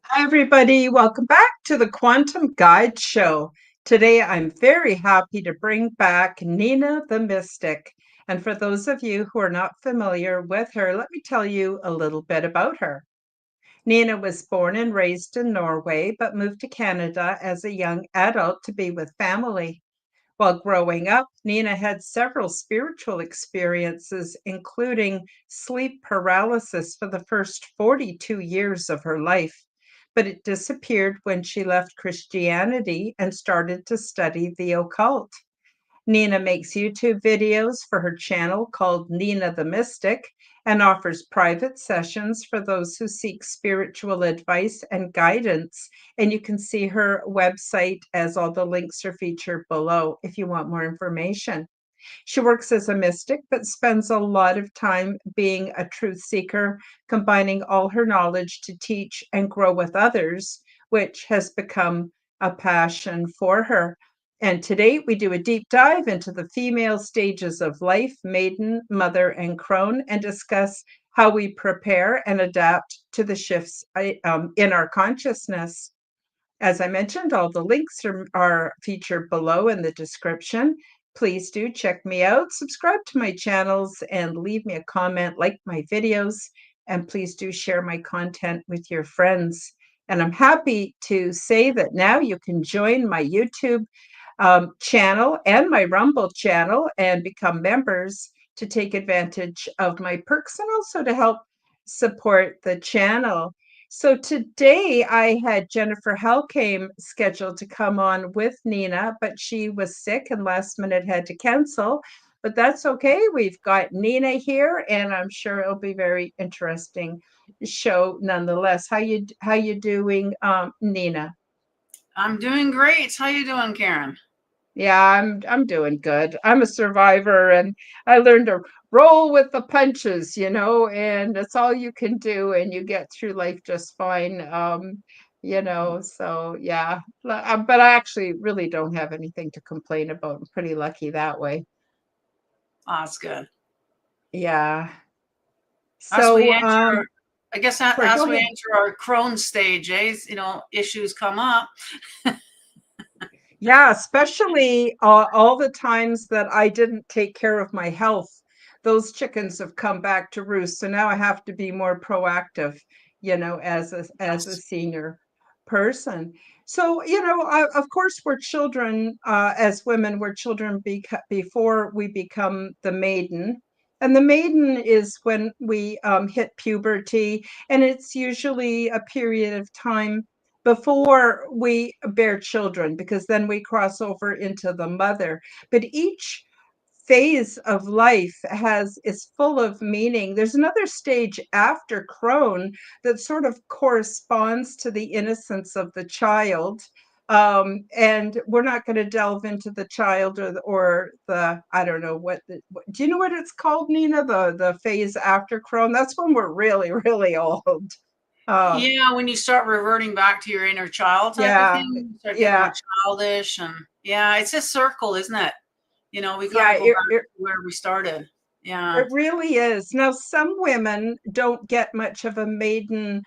Hi, everybody. Welcome back to the Quantum Guide Show. Today, I'm very happy to bring back Nina the Mystic. And for those of you who are not familiar with her, let me tell you a little bit about her. Nina was born and raised in Norway, but moved to Canada as a young adult to be with family. While growing up, Nina had several spiritual experiences, including sleep paralysis for the first 42 years of her life. But it disappeared when she left Christianity and started to study the occult. Nina makes YouTube videos for her channel called Nina the Mystic and offers private sessions for those who seek spiritual advice and guidance. And you can see her website as all the links are featured below if you want more information. She works as a mystic, but spends a lot of time being a truth seeker, combining all her knowledge to teach and grow with others, which has become a passion for her. And today we do a deep dive into the female stages of life, maiden, mother, and crone, and discuss how we prepare and adapt to the shifts in our consciousness. As I mentioned, all the links are featured below in the description. Please do check me out, subscribe to my channels, and leave me a comment, like my videos, and please do share my content with your friends. And I'm happy to say that now you can join my YouTube channel and my Rumble channel and become members to take advantage of my perks and also to help support the channel. So today I had Jennifer Halcame scheduled to come on with Nina, but she was sick and last minute had to cancel. But that's okay. We've got Nina here, and I'm sure it'll be very interesting show nonetheless. How you doing, Nina? I'm doing great. How you doing, Karen? Yeah, I'm doing good. I'm a survivor and I learned to roll with the punches, and that's all you can do and you get through life just fine. So yeah. But I actually really don't have anything to complain about. I'm pretty lucky that way. Oh, that's good. Yeah. As we So enter, I guess sorry, as go we ahead. enter our crone stage, issues come up. Yeah, especially all the times that I didn't take care of my health. Those chickens have come back to roost. So now I have to be more proactive, as a Yes. senior person. So, of course, we're children, as women, we're children before we become the maiden. And the maiden is when we hit puberty, and it's usually a period of time before we bear children, because then we cross over into the mother. But each phase of life is full of meaning. There's another stage after crone that sort of corresponds to the innocence of the child. And we're not going to delve into the child or the I don't know do you know what it's called, Nina? The phase after crone. That's when we're really, really old. um Yeah, when you start reverting back to your inner child type of yeah, thing, you start getting more yeah. childish, and yeah, it's a circle, isn't it? We kind Yeah, of go back to where we started. Yeah. it really is. Now, some women don't get much of a maiden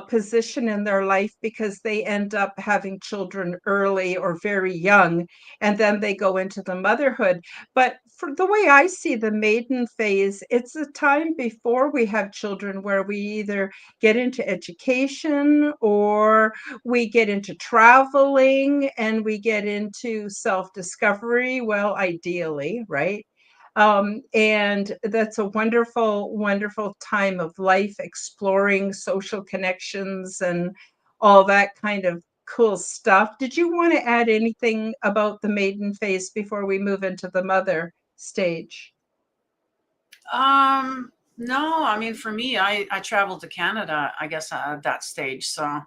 position in their life because they end up having children early or very young, and then they go into the motherhood. But for the way I see the maiden phase, it's a time before we have children where we either get into education or we get into traveling and we get into self-discovery. Well, ideally, right? And that's a wonderful, wonderful time of life, exploring social connections and all that kind of cool stuff. Did you want to add anything about the maiden phase before we move into the mother stage? No, I mean, for me, I traveled to Canada, I guess, at that stage. So,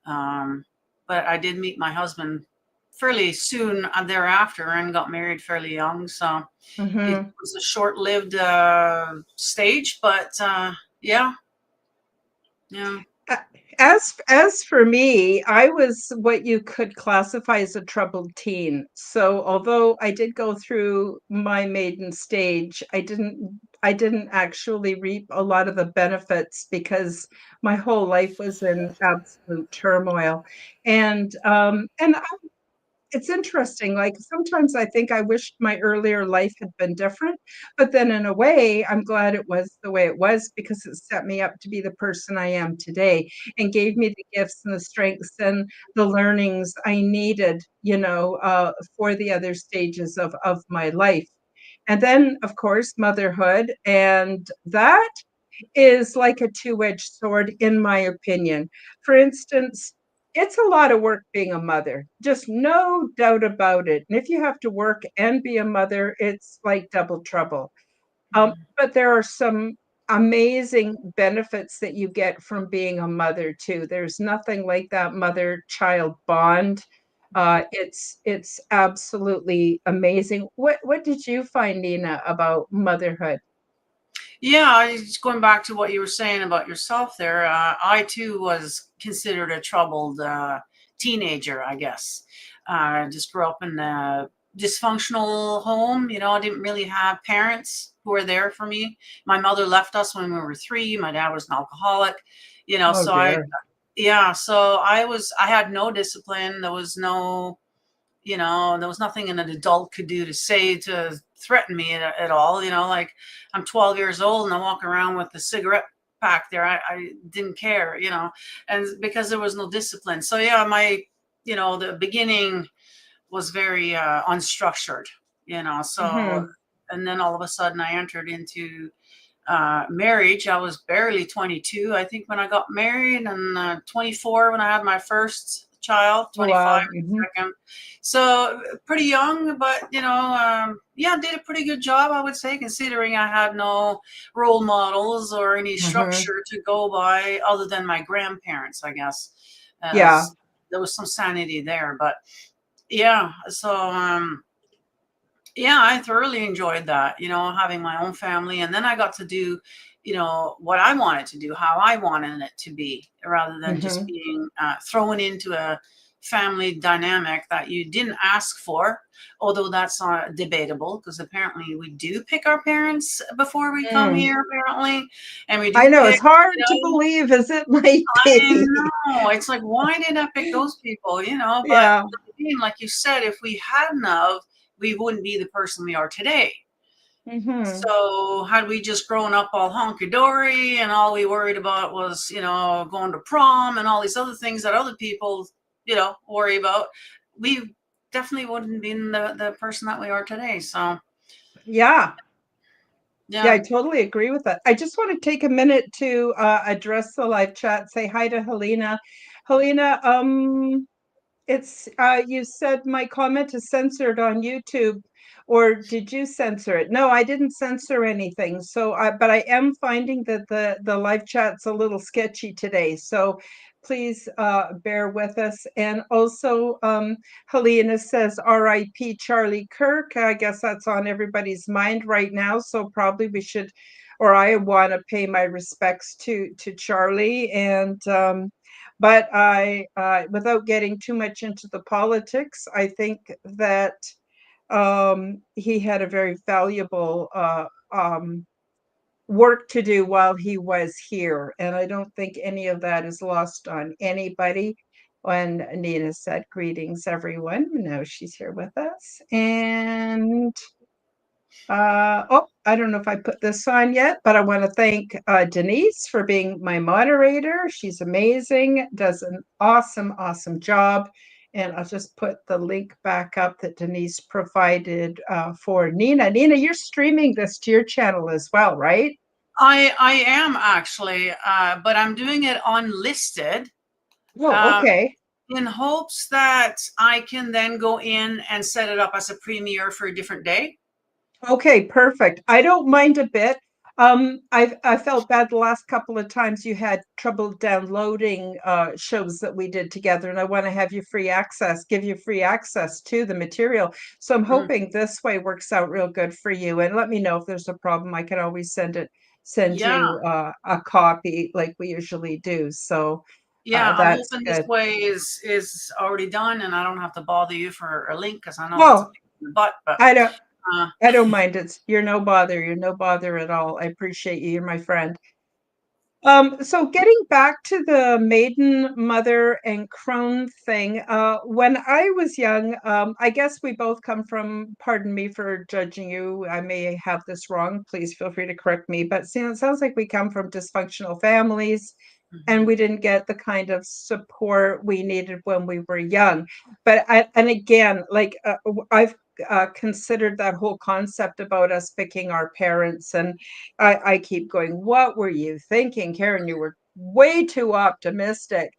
um, but I did meet my husband fairly soon thereafter and got married fairly young. So it Hmm. was a short-lived stage, but yeah, yeah. As for me, I was what you could classify as a troubled teen. So although I did go through my maiden stage, I didn't I didn't actually reap a lot of the benefits because my whole life was in absolute turmoil. And it's interesting, like, sometimes I think I wish my earlier life had been different, but then in a way, I'm glad it was the way it was because it set me up to be the person I am today and gave me the gifts and the strengths and the learnings I needed, for the other stages of my life. And then, of course, motherhood, and that is like a two-edged sword, in my opinion. For instance, it's a lot of work being a mother, just no doubt about it. And if you have to work and be a mother, it's like double trouble. But there are some amazing benefits that you get from being a mother too. There's nothing like that mother-child bond. It's absolutely amazing. What did you find, Nina, about motherhood? Yeah, just going back to what you were saying about yourself there, I too was considered a troubled teenager, I guess. Just grew up in a dysfunctional home. I didn't really have parents who were there for me. My mother left us when we were 3. My dad was an alcoholic. Oh So dear. yeah, so I had no discipline. There was nothing an adult could do to say to threaten me at all. Like I'm 12 years old and I walk around with the cigarette pack there. I didn't care, and because there was no discipline. So yeah, the beginning was very unstructured, so, Mhm. and then all of a sudden I entered into marriage. I was barely 22, I think, when I got married, and 24 when I had my first child, Oh, 25 wow. Mhm. second. So pretty young, but yeah, did a pretty good job, I would say, considering I had no role models or any Mhm. structure to go by other than my grandparents, I guess. Yeah. As there was some sanity there, but yeah. So yeah, I thoroughly enjoyed that, having my own family. And then I got to do, what I wanted to do, how I wanted it to be, rather than just Mhm. being thrown into a family dynamic that you didn't ask for. Although that's debatable, because apparently we do pick our parents before we come Mm. here, apparently. And we I do know, pick, it's hard to believe as it might I be. know. It's like, why did I pick those people, But Yeah. again, like you said, if we hadn't of, we wouldn't be the person we are today. Mhm. So had we just grown up all honky-dory and all we worried about was, going to prom and all these other things that other people, worry about, we definitely wouldn't be the person that we are today. So Yeah. Yeah, I yeah. totally agree with that. I just want to take a minute to address the live chat, say hi to Helena. Helena, it's you said my comment is censored on YouTube, or did you censor it? No, I didn't censor anything. But I am finding that the live chat's a little sketchy today. So please bear with us. And also, Helena says R.I.P. Charlie Kirk. I guess that's on everybody's mind right now. So probably we should, or I want to pay my respects to Charlie. But without getting too much into the politics, I think that he had a very valuable work to do while he was here. And I don't think any of that is lost on anybody. When Nina said, greetings, everyone. Now she's here with us. And oh, I don't know if I put this on yet, but I want to thank Denise for being my moderator. She's amazing, does an awesome, awesome job. And I'll just put the link back up that Denise provided for Nina. Nina, you're streaming this to your channel as well, right? I am actually, but I'm doing it unlisted, Oh, uh, okay. in hopes that I can then go in and set it up as a premiere for a different day. Okay, perfect. I don't mind a bit. I felt bad the last couple of times you had trouble downloading shows that we did together, and I want to have you free access, give you free access to the material. So I'm Mm, hoping this way works out real good for you. And let me know if there's a problem. I can always send yeah, you a copy like we usually do. So yeah. I'm that's hoping this good. way is already done, and I don't have to bother you for a link, because I know that's a Well, pain in the butt. But I don't. Uh, I don't mind. You're no bother. You're no bother at all. I appreciate you. You're my friend. So getting back to the maiden, mother, and crone thing, when I was young, I guess we both come from, pardon me for judging you, I may have this wrong, please feel free to correct me, but see, it sounds like we come from dysfunctional families and mhm, we didn't get the kind of support we needed when we were young. And again, like I've considered that whole concept about us picking our parents, and I keep going, what were you thinking, Karen? You were way too optimistic.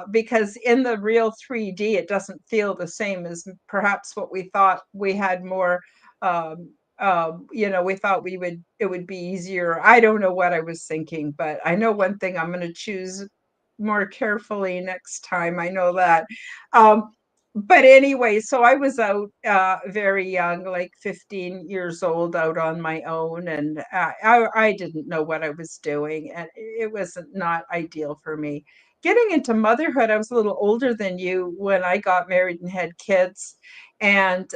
Because in the real 3D, it doesn't feel the same as perhaps what we thought. We had more we thought it would be easier. I don't know what I was thinking, but I know one thing, I'm going to choose more carefully next time. I know that. Um, but anyway, so I was out very young, like 15 years old, out on my own, and I didn't know what I was doing, and it wasn't not ideal for me. Getting into motherhood, I was a little older than you when I got married and had kids, and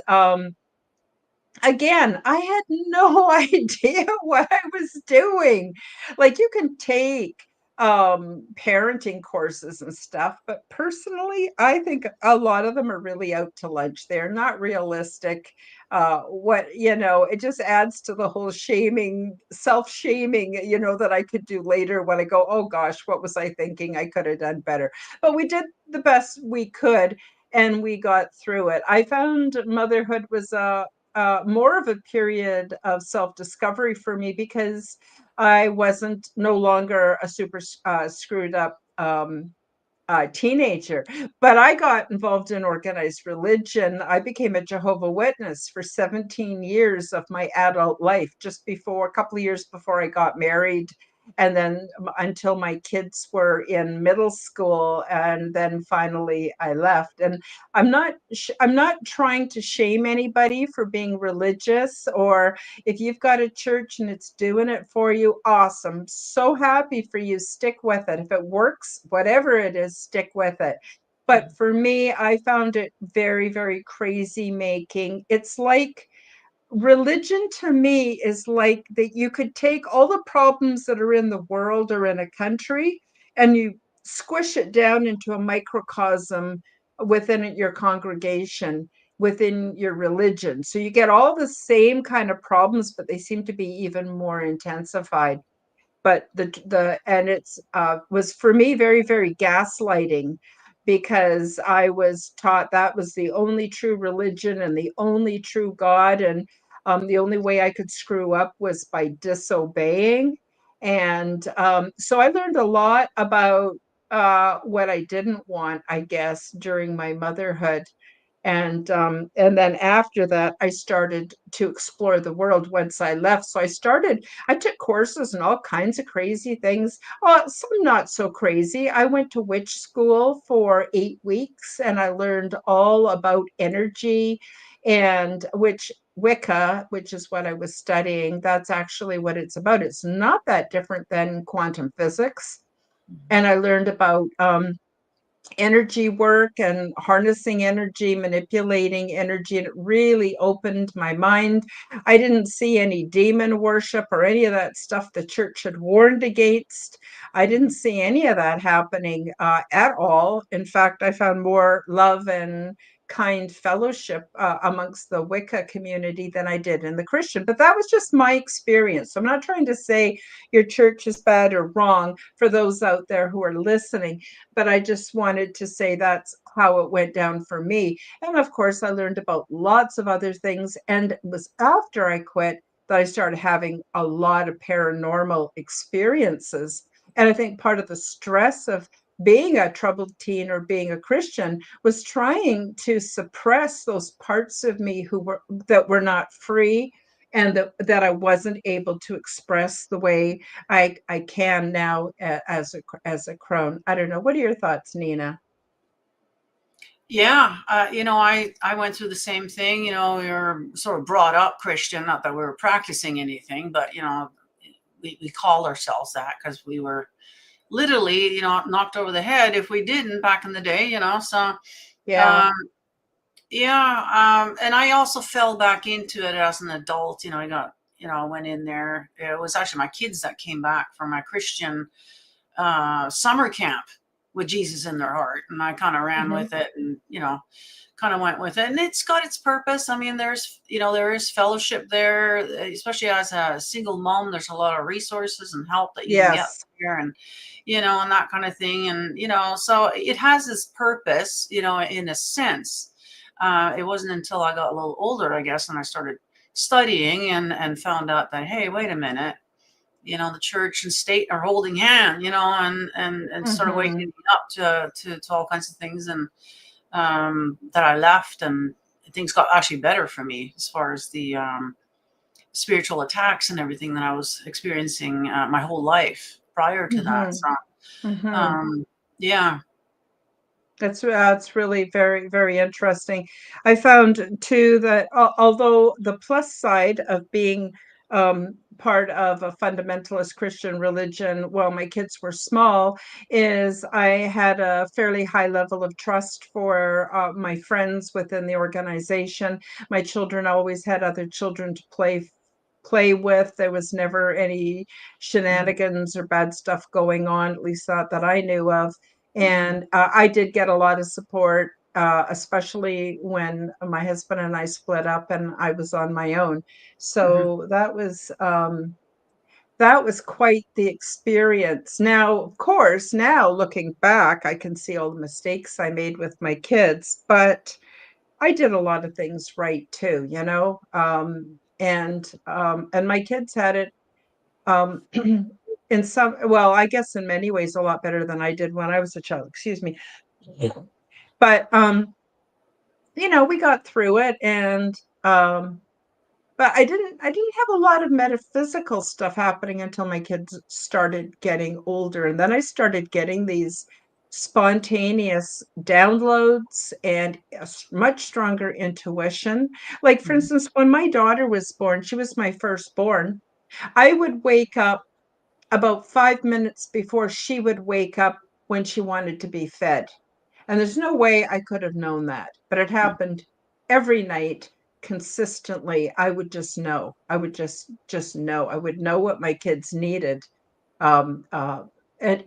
again, I had no idea what I was doing. Like you can take parenting courses and stuff, but personally, I think a lot of them are really out to lunch. They're not realistic. It just adds to the whole shaming, self-shaming, that I could do later when I go, oh gosh, what was I thinking? I could have done better. But we did the best we could and we got through it. I found motherhood was more of a period of self-discovery for me because I wasn't no longer a super screwed up teenager, but I got involved in organized religion. I became a Jehovah Witness for 17 years of my adult life, just before a couple of years before I got married. And then until my kids were in middle school, and then finally I left. And I'm not trying to shame anybody for being religious, or if you've got a church and it's doing it for you, awesome. So happy for you. Stick with it. If it works, whatever it is, stick with it. But mhm. for me, I found it very, very crazy making. It's like religion to me is like that you could take all the problems that are in the world or in a country and you squish it down into a microcosm within your congregation, within your religion. So you get all the same kind of problems, but they seem to be even more intensified. But the and it's was for me very, very gaslighting, because I was taught that was the only true religion and the only true God, and the only way I could screw up was by disobeying. And so I learned a lot about what I didn't want, I guess, during my motherhood. And then after that, I started to explore the world once I left. So I took courses and all kinds of crazy things. Some not so crazy. I went to witch school for 8 weeks and I learned all about energy, and which Wicca, which is what I was studying, that's actually what it's about. It's not that different than quantum physics. And I learned about energy work and harnessing energy, manipulating energy, and it really opened my mind. I didn't see any demon worship or any of that stuff the church had warned against. I didn't see any of that happening at all. In fact, I found more love and kind fellowship amongst the Wicca community than I did in the Christian. But that was just my experience. So I'm not trying to say your church is bad or wrong for those out there who are listening, but I just wanted to say that's how it went down for me. And of course, I learned about lots of other things. And it was after I quit that I started having a lot of paranormal experiences. And I think part of the stress of being a troubled teen or being a Christian was trying to suppress those parts of me that were not free, and that I wasn't able to express the way I can now as a crone. I don't know. What are your thoughts, Nina? Yeah, I went through the same thing. We were sort of brought up Christian, not that we were practicing anything, but we called ourselves that because we were literally, knocked over the head if we didn't back in the day. So Yeah. um, Yeah, and I also fell back into it as an adult. I went in there. It was actually my kids that came back from my Christian summer camp with Jesus in their heart, and I kind of ran Hmm. with it, and kind of went with it, and it's got its purpose. I mean, there is fellowship there, especially as a single mom. There's a lot of resources and help that you can get Yes. there, and and that kind of thing, and so it has its purpose, in a sense. It wasn't until I got a little older, I guess, and I started studying and found out that, hey, wait a minute, the church and state are holding hand, and started waking Hmm. me up to all kinds of things, and that I left, and things got actually better for me as far as the spiritual attacks and everything that I was experiencing my whole life prior to that. Hmm. So, Hmm. um, yeah. That's really very, very interesting. I found too that although the plus side of being part of a fundamentalist Christian religion while my kids were small is I had a fairly high level of trust for my friends within the organization. My children always had other children to play with. There was never any Mhm, shenanigans or bad stuff going on, at least not that I knew of. mhm, And I did get a lot of support, especially when my husband and I split up and I was on my own. mhm, So that was quite the experience. Now, of course, now looking back, I can see all the mistakes I made with my kids, but I did a lot of things right too, and my kids had it um, in some, well, I guess in many ways a lot better than I did when I was a child. Excuse me. Yeah. But we got through it, and um, but I didn't have a lot of metaphysical stuff happening until my kids started getting older, and then I started getting these spontaneous downloads and a much stronger intuition. Like for mhm, instance, when my daughter was born, she was my firstborn. I would wake up about 5 minutes before she would wake up when she wanted to be fed. And there's no way I could have known that, but it mhm. happened every night consistently. I would just know. I would just know. I would know what my kids needed, um, uh, in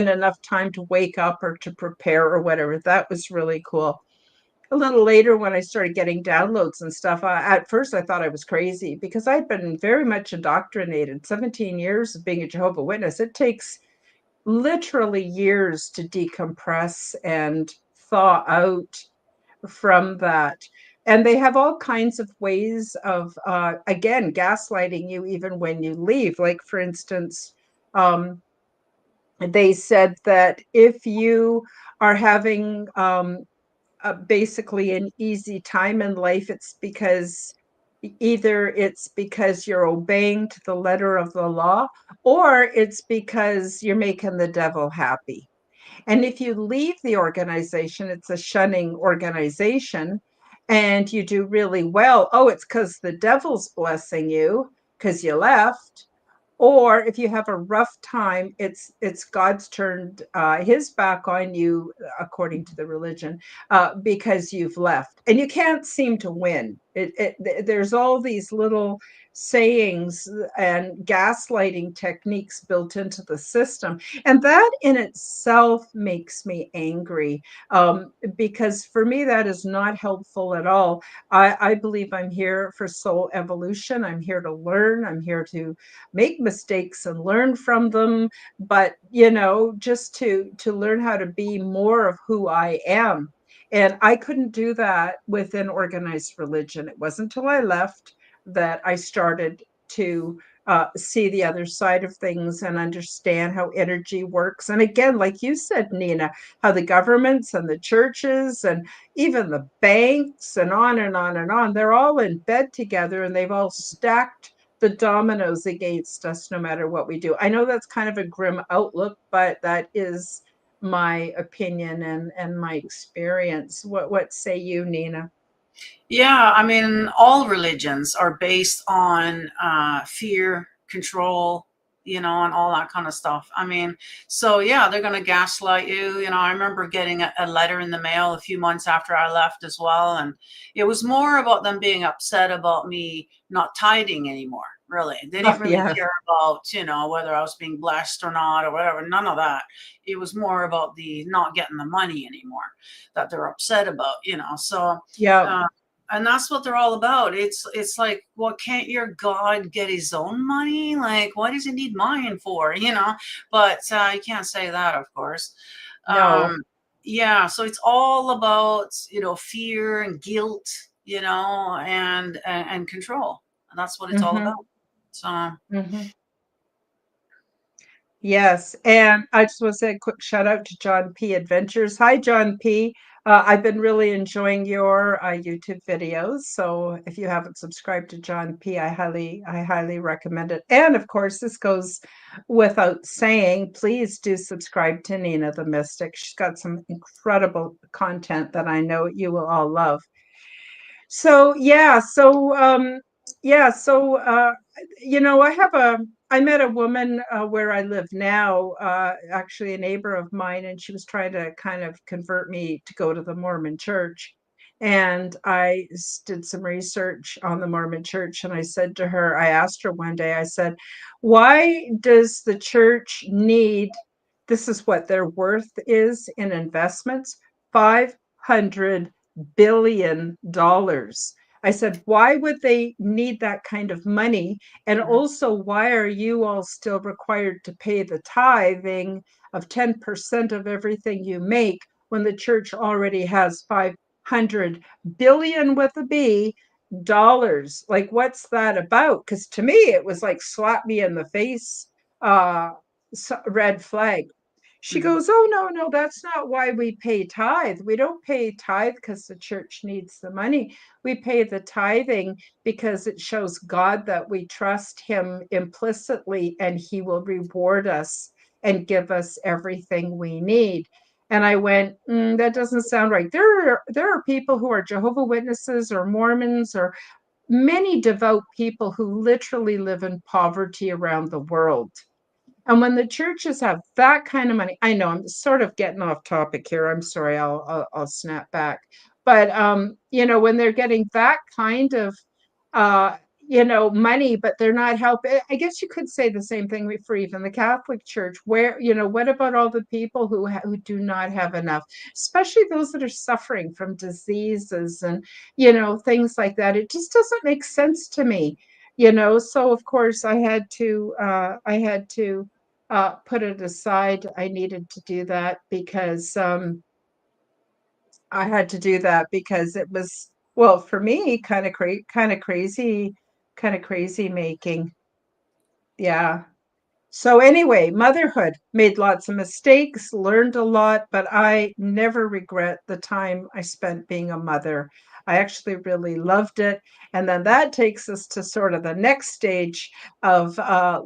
enough time to wake up or to prepare or whatever. That was really cool. A little later, when I started getting downloads and stuff, at first I thought I was crazy because I'd been very much indoctrinated. 17 years of being a Jehovah Witness. It takes literally years to decompress and thaw out from that. And they have all kinds of ways of, again, gaslighting you even when you leave. Like, for instance, they said that if you are having basically an easy time in life, it's because either it's because you're obeying to the letter of the law, or it's because you're making the devil happy. And if you leave the organization, it's a shunning organization, and you do really well. Oh, it's because the devil's blessing you because you left. Or if you have a rough time, it's God's turned his back on you, according to the religion, because you've left, and you can't seem to win. There's all these little sayings and gaslighting techniques built into the system, and that in itself makes me angry, because for me that is not helpful at all. I believe I'm here for soul evolution. I'm here to learn. I'm here to make mistakes and learn from them, but just to learn how to be more of who I am. And I couldn't do that within organized religion. It wasn't until I left that I started to see the other side of things and understand how energy works. And again, like you said, Nina, how the governments and the churches and even the banks and on and on and on, they're all in bed together, and they've all stacked the dominoes against us no matter what we do. I know that's kind of a grim outlook, but that is my opinion and my experience. What say you, Nina? Yeah, I mean, all religions are based on fear, control, and all that kind of stuff. I mean, so yeah, they're going to gaslight you. I remember getting a letter in the mail a few months after I left as well. And it was more about them being upset about me not tithing anymore. Really. They Oh, didn't really yeah. care about, whether I was being blessed or not or whatever. None of that. It was more about the not getting the money anymore that they're upset about, So, Yeah. uh, and that's what they're all about. It's like, well, can't your God get his own money? Like, what does he need mine for? But you can't say that, of course. No. Yeah, so it's all about, fear and guilt, and control. And that's what it's all Hmm. about. So, Hmm. Yes, and I just want to say a quick shout out to John P. Adventures. Hi, John P. I've been really enjoying your YouTube videos. So if you haven't subscribed to John P, I highly recommend it. And of course, this goes without saying, please do subscribe to Nina the Mystic. She's got some incredible content that I know you will all love. So I met a woman where I live now, actually a neighbor of mine, and she was trying to kind of convert me to go to the Mormon church. And did some research on the Mormon church, and I asked her one day, I said, why does the church need, this is what their worth is in investments, $500 billion. I said, why would they need that kind of money? And mhm, also, why are you all still required to pay the tithing of 10% of everything you make when the church already has 500 billion with a B dollars? Like, what's that about? Because to me, it was like slap me in the face, uh, red flag. She mhm. goes, oh, no, no, that's not why we pay tithe. We don't pay tithe because the church needs the money. We pay the tithing because it shows God that we trust him implicitly and he will reward us and give us everything we need. And I went, that doesn't sound right. There are people who are Jehovah Witnesses or Mormons or many devout people who literally live in poverty around the world. And when the churches have that kind of money, I know I'm sort of getting off topic here. I'm sorry, I'll snap back. But when they're getting that kind of uh, money, but they're not helping. I guess you could say the same thing for even the Catholic Church. Where what about all the people who do not have enough, especially those that are suffering from diseases and things like that? It just doesn't make sense to me. So of course I had to put it aside. I needed to do that because I had to do that because it was, well, for me, kind of crazy making. Yeah. So anyway, motherhood, made lots of mistakes, learned a lot, but I never regret the time I spent being a mother. I actually really loved it. And then that takes us to sort of the next stage of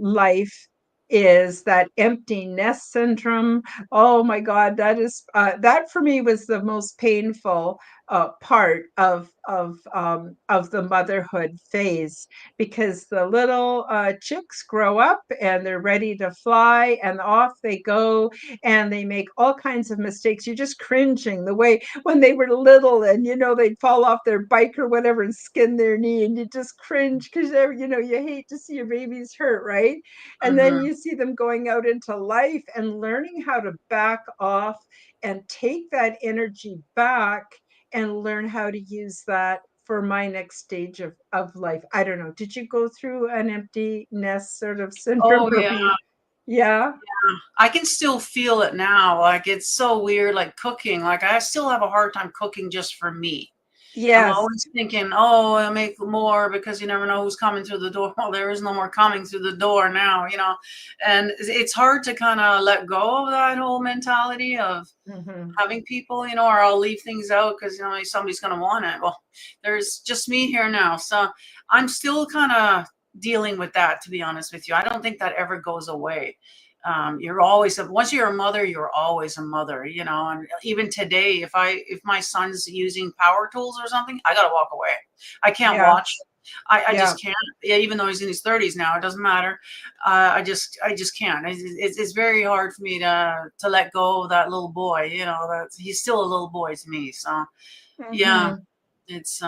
life, is that empty nest syndrome. Oh my God, that for me was the most painful part of the motherhood phase, because the little chicks grow up and they're ready to fly and off they go, and they make all kinds of mistakes. You're just cringing the way when they were little, and they'd fall off their bike or whatever and skin their knee, and you just cringe because you hate to see your babies hurt, right? And then Mhm. you see them going out into life and learning how to back off and take that energy back and learn how to use that for my next stage of life. I don't know. Did you go through an empty nest sort of syndrome Oh where yeah, you, yeah? I can still feel it now. Like it's so weird. Like cooking. Like I still have a hard time cooking just for me. I'm Yes. always thinking, oh, I'll make more because you never know who's coming through the door. Well, there is no more coming through the door now. And it's hard to kind of let go of that whole mentality of Hmm. having people, or I'll leave things out because, somebody's going to want it. Well, there's just me here now. So I'm still kind of dealing with that, to be honest with you. I don't think that ever goes away. You're always, once you're a mother, you're always a mother. And even today, if my son's using power tools or something, I got to walk away. I can't Yeah. watch. I Yeah. just can't. Yeah, even though he's in his 30s now, it doesn't matter. I just can't. It's very hard for me to let go of that little boy. You know, that he's still a little boy to me. So yeah, Hmm. it's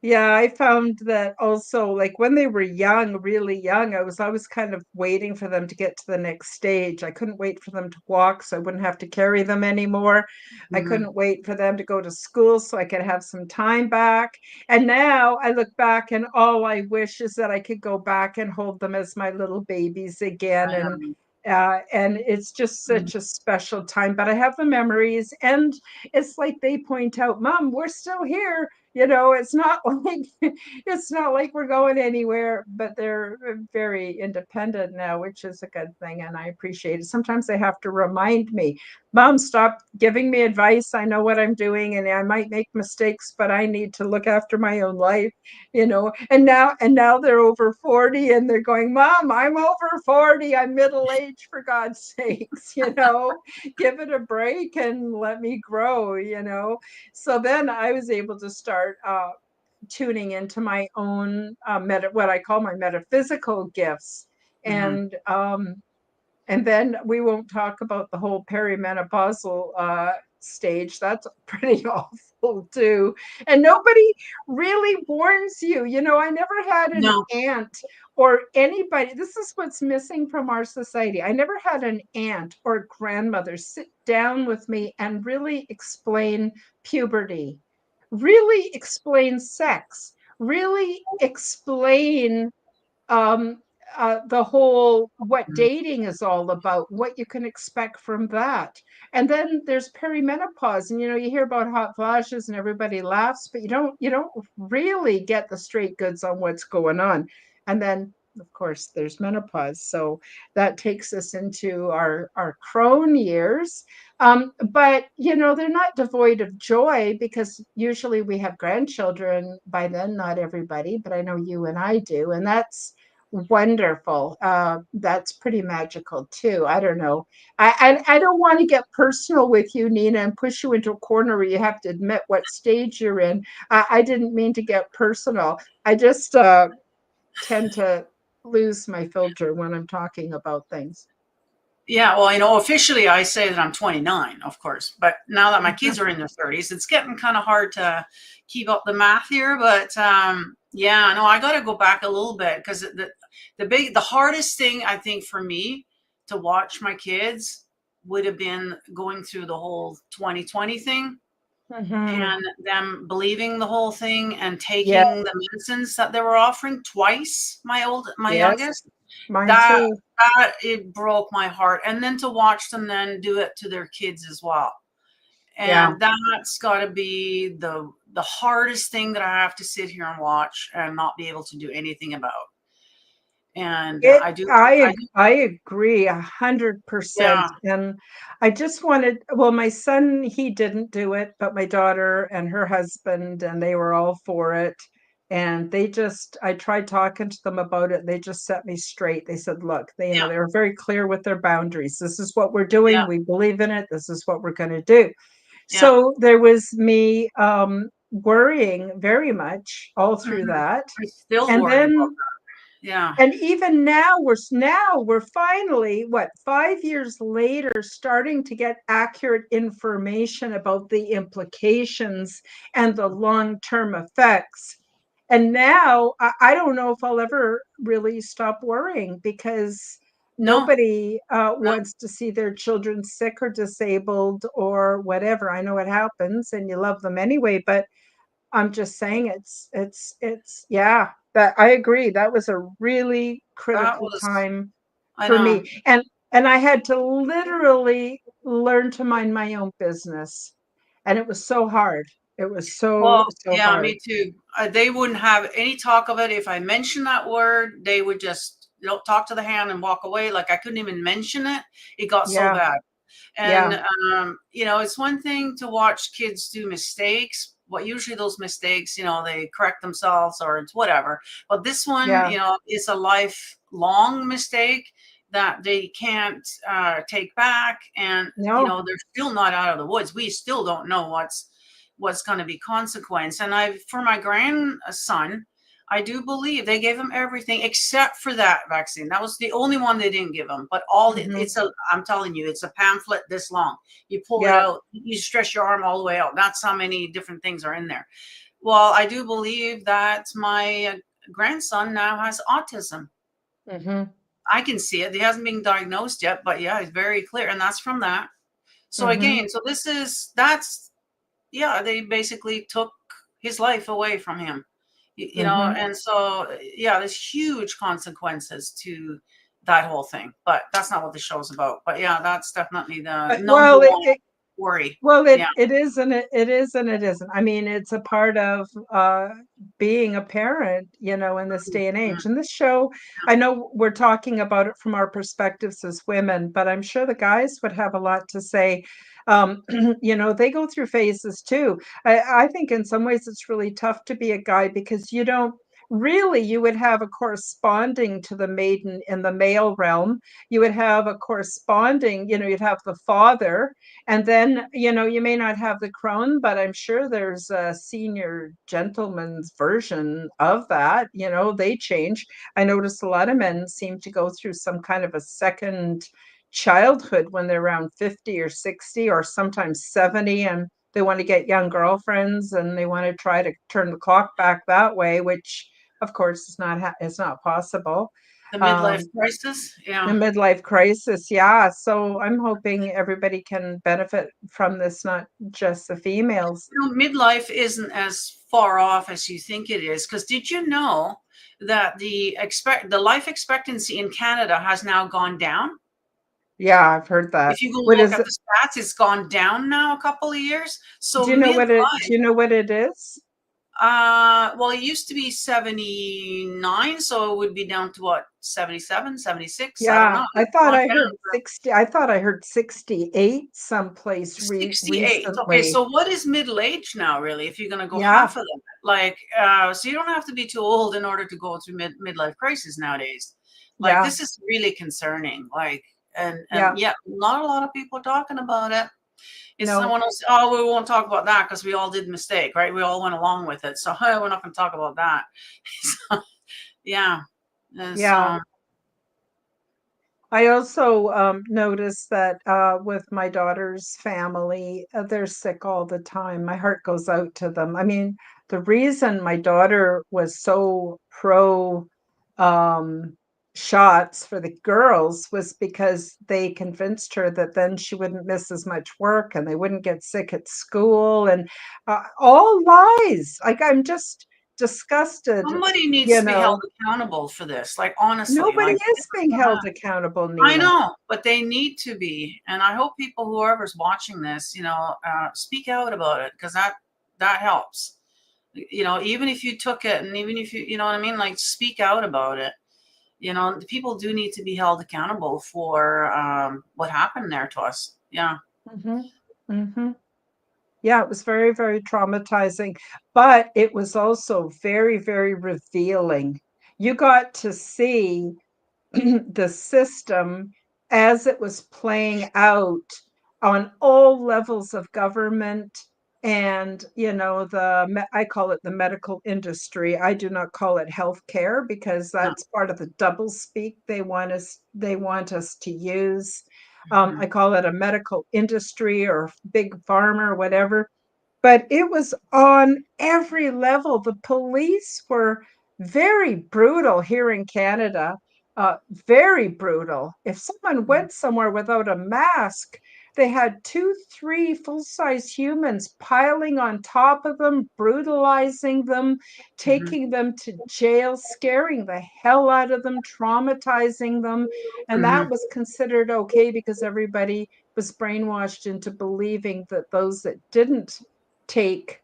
Yeah, I found that also, like when they were young, really young, I was always kind of waiting for them to get to the next stage. I couldn't wait for them to walk so I wouldn't have to carry them anymore. I mm, couldn't wait for them to go to school so I could have some time back. And now I look back and all I wish is that I could go back and hold them as my little babies again. I know. And it's just Mm, such a special time. But I have the memories, and it's like they point out, Mom, we're still here. It's not like we're going anywhere, but they're very independent now, which is a good thing, and I appreciate it. Sometimes they have to remind me, Mom, stop giving me advice. I know what I'm doing, and I might make mistakes, but I need to look after my own life. And now they're over 40, and they're going, Mom, I'm over 40. I'm middle aged, for God's sakes. Give it a break and let me grow. So then I was able to start tuning into my own what I call my metaphysical gifts, mhm. and and then we won't talk about the whole perimenopausal stage. That's pretty awful too. And nobody really warns you. I never had an No. aunt or anybody. This is what's missing from our society. I never had an aunt or grandmother sit down with me and really explain puberty, really explain sex, really explain um, the whole what Mm, dating is all about, what you can expect from that. And then there's perimenopause, and you hear about hot flashes and everybody laughs, but you don't really get the straight goods on what's going on. And then of course there's menopause, so that takes us into our crone years. But they're not devoid of joy, because usually we have grandchildren by then. Not everybody, but I know you and I do, and that's wonderful. That's pretty magical too. I don't know. I don't want to get personal with you, Nina, and push you into a corner where you have to admit what stage you're in. I didn't mean to get personal. I just tend to lose my filter when I'm talking about things. yeah, well, officially I say that I'm 29, of course, but now that my kids are in their 30s, it's getting kind of hard to keep up the math here. But yeah, no, I got to go back a little bit, because the hardest thing I think for me to watch my kids would have been going through the whole 2020 thing, Hmm. and them believing the whole thing and Yeah. taking the medicines that they were offering twice. My Yes. youngest, Mine that too. that it broke my heart. And then to watch them then do it to their kids as well. Yeah. And that's got to be the hardest thing that I have to sit here and watch and not be able to do anything about. And It I do, I agree 100%. yeah, And I just wanted, well, my son, he didn't do it, but my daughter and her husband, and they were all for it. And I tried talking to them about it. They just set me straight. They said, look, yeah, they were very clear with their boundaries. This is what we're yeah, doing. We believe in it. This is what we're going to do. yeah. So there was me worrying very much all through Mhm. that. I still And worry about then that. Yeah, and even now we're finally, what, 5 years later, starting to get accurate information about the implications and the long-term effects. And now I don't know if I'll ever really stop worrying, because no, nobody no. wants to see their children sick or disabled or whatever. I know it happens and you love them anyway, but I'm just saying it's yeah, that I agree. That was a really That critical was, time I for know. me. And I had to literally learn to mind my own business. And it was so hard. It was so, Well, so yeah, hard. me too. They wouldn't have any talk of it. If I mentioned that word, they would just, talk to the hand and walk away. Like I couldn't even mention it. It got so Yeah, bad. yeah, And it's one thing to watch kids do mistakes. What usually those mistakes, they correct themselves or it's whatever. But this one, yeah. is a lifelong mistake that they can't take back, and No. they're still not out of the woods. We still don't know what's going to be consequence. And I, for my grandson, I do believe they gave him everything except for that vaccine. That was the only one they didn't give him. But I'm telling you, it's a pamphlet this long. You pull it Yeah. out, you stretch your arm all the way out. That's how many different things are in there. Well, I do believe that my grandson now has autism. Mm-hmm. I can see it. He hasn't been diagnosed yet, but yeah, it's very clear. And that's from that. So Mm-hmm. again, they basically took his life away from him, Mm-hmm. and so, yeah, there's huge consequences to that whole thing, but that's not what the show's about. But yeah, that's definitely the number Well, one worry. well, Yeah. it is and it is and it isn't. I mean, it's a part of being a parent, in this day and Mhm. age. And this show, I know we're talking about it from our perspectives as women, but I'm sure the guys would have a lot to say. They go through phases too. I think in some ways it's really tough to be a guy because you don't really, you would have a corresponding to the maiden in the male realm. You would have a corresponding, you'd have the father, and then, you may not have the crone, but I'm sure there's a senior gentleman's version of that. They change. I notice a lot of men seem to go through some kind of a second childhood when they're around 50 or 60 or sometimes 70, and they want to get young girlfriends and they want to try to turn the clock back that way, which of course it's not possible. The midlife um, crisis. the Yeah. midlife crisis, yeah. So I'm hoping everybody can benefit from this, not just the females. Midlife isn't as far off as you think it is, because did you know that the life expectancy in Canada has now gone down? Yeah, I've heard that. If you go What look is at it? the stats, it's gone down now a couple of years. So Do you know what it midlife, do you know what it is? well, it used to be 79, so it would be down to what, 77, 76? I don't Yeah, know. I It's thought gone I down heard for 60. I thought I heard 68 someplace 68. Okay, recently. so what is middle age now, really, if you're going to go Yeah, half of them? Like, so you don't have to be too old in order to go through midlife crisis nowadays. Like, yeah, this is really concerning. Like, and yeah. yeah, not a lot of people talking about it. It's No, someone else. Oh, we won't talk about that because we all did a mistake, right? We all went along with it, so hey, we're not going to talk about that. So, yeah, and yeah. so I also noticed that with my daughter's family, they're sick all the time. My heart goes out to them. I mean, the reason my daughter was so pro um, shots for the girls was because they convinced her that then she wouldn't miss as much work and they wouldn't get sick at school, and all lies. Like, I'm just disgusted, somebody needs you to be held know. accountable for this. Like, honestly, Nobody like, is being held accountable, I Nina. know, but they need to be. And I hope people, whoever's watching this, speak out about it, because that helps. Even if you took it, and even if you know what I mean, like, speak out about it. The people do need to be held accountable for what happened there to us. Yeah. Hmm. Hmm. Yeah, it was very, very traumatizing, but it was also very, very revealing. You got to see the system as it was playing out on all levels of government, and I call it the medical industry. I do not call it healthcare because No. that's part of the double speak they want us to use. I Mhm. call it a medical industry or big pharma or whatever, but it was on every level. The police were very brutal here in Canada, very brutal. If someone Mhm. went somewhere without a mask, they had two, three full-size humans piling on top of them, brutalizing them, Mhm. taking them to jail, scaring the hell out of them, traumatizing them. And that Mhm. was considered okay because everybody was brainwashed into believing that those that didn't take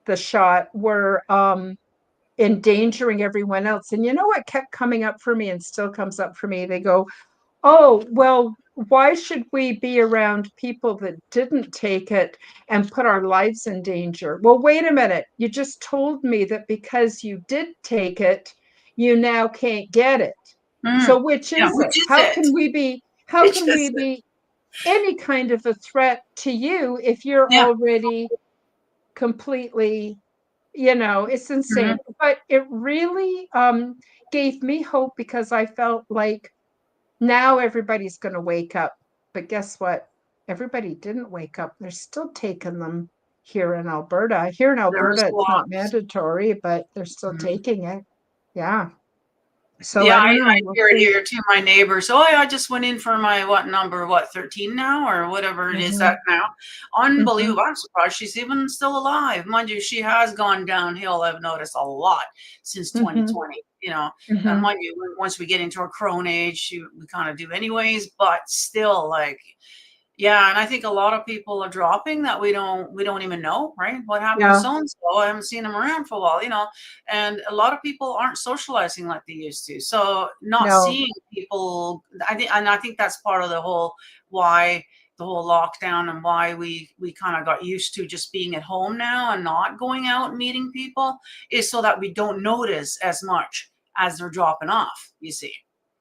the shot were endangering everyone else. And you know what kept coming up for me and still comes up for me? They go, oh, well, why should we be around people that didn't take it and put our lives in danger? Well, wait a minute. You just told me that because you did take it, you now can't get it. Mm. So which Yeah, is which it? is it? How Which can we is it? be any kind of a threat to you if you're Yeah. already completely It's insane. Mhm. But it really gave me hope because I felt like now everybody's going to wake up. But guess what? Everybody didn't wake up. They're still taking them here in Alberta. Here in There was Alberta, it's not lots. mandatory, but they're still Mhm. taking it. Yeah. So Yeah, I I don't know. We'll hear it see. here too. My neighbors, oh, yeah, I just went in for my what number, 13 now, or whatever it is that Hmm. now. Hmm. Unbelievable. I'm surprised she's even still alive. Mind you, she has gone downhill. I've noticed a lot since Hmm. 2020. Hmm. Mind you, once we get into our crone age, we kind of do anyways, but still, like, yeah, and I think a lot of people are dropping that we don't even know, right? What happened to Yeah. so and so? I haven't seen them around for a while. And a lot of people aren't socializing like they used to. So not No. seeing people, I think that's part of the whole why the whole lockdown and why we kind of got used to just being at home now and not going out and meeting people is so that we don't notice as much as they're dropping off, you see.